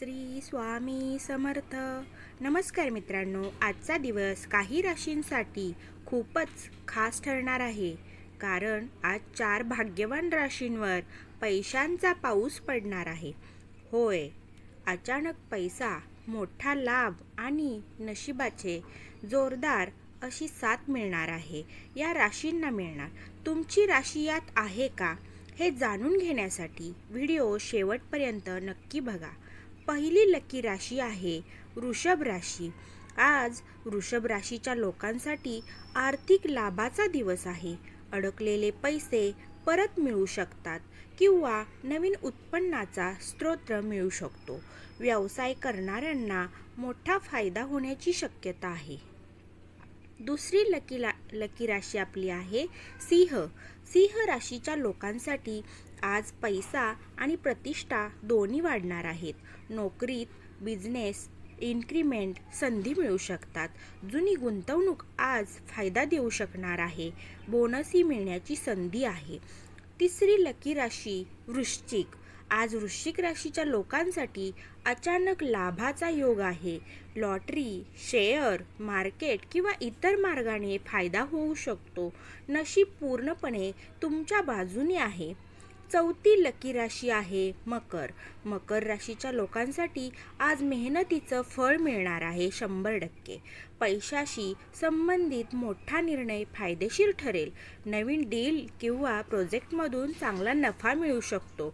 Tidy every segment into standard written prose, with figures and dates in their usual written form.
श्री स्वामी समर्थ. नमस्कार मित्रांनो, आजचा दिवस काही राशींसाठी खूपच खास ठरणार आहे. कारण आज 4 भाग्यवान राशींवर पैशांचा पाऊस पडणार आहे. होय, अचानक पैसा, मोठा लाभ आणि नशिबाचे जोरदार अशी साथ मिळणार आहे. या राशींना मिळणार. तुमची राशी यात आहे का हे जाणून घेण्यासाठी व्हिडिओ शेवटपर्यंत नक्की बघा. पहिली लकी राशी आहे वृषभ राशी. आज वृषभ राशीच्या लोकांसाठी आर्थिक लाभाचा दिवस आहे. अडकलेले पैसे परत मिळू शकतात किंवा नवीन उत्पन्नाचा स्रोत मिळू शकतो. व्यवसाय करणाऱ्यांना मोठा फायदा होण्याची शक्यता आहे. दुसरी लकी राशी आपली आहे सिंह. सिंह राशीच्या लोकांसाठी आज पैसा आणि प्रतिष्ठा दोन्ही वाढणार आहेत. नोकरीत बिझनेस इन्क्रीमेंट संधी मिळू शकतात. जुनी गुंतवणूक आज फायदा देऊ शकणार आहे. बोनसही मिळण्याची संधी आहे. तिसरी लकी राशी वृश्चिक. आज वृश्चिक राशीच्या लोकांसाठी अचानक लाभाचा योग आहे. लॉटरी, शेअर मार्केट किंवा इतर मार्गाने फायदा होऊ शकतो. नशीब पूर्णपणे तुमच्या बाजूने आहे. चौथी लकी राशी आहे मकर. मकर राशीच्या लोकांसाठी आज मेहनतीचं फळ मिळणार आहे 100%. पैशाशी संबंधित मोठा निर्णय फायदेशीर ठरेल. नवीन डील किंवा प्रोजेक्टमधून चांगला नफा मिळू शकतो.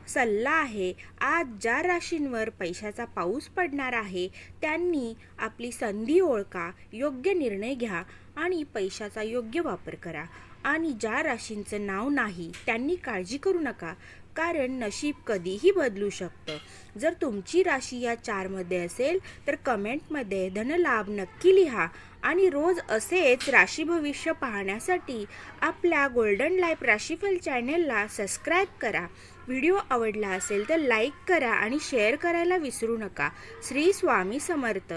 सल्ला आहे, आज ज्या राशींवर पैशाचा पाऊस पडणार आहे त्यांनी आपली संधी ओळखा, योग्य निर्णय घ्या आणि पैशाचा योग्य वापर करा. आणि ज्या राशींचं नाव नाही त्यांनी काळजी करू नका, कारण नशीब कधीही बदलू शकतं. जर तुमची राशी या 4मध्ये असेल तर कमेंटमध्ये धनलाभ नक्की लिहा. आणि रोज असेच राशी भविष्य पाहण्यासाठी आपल्या गोल्डन लाईफ राशीफल चॅनेलला सबस्क्राईब करा. व्हिडिओ आवडला असेल तर लाईक करा आणि शेअर करायला विसरू नका. श्री स्वामी समर्थ.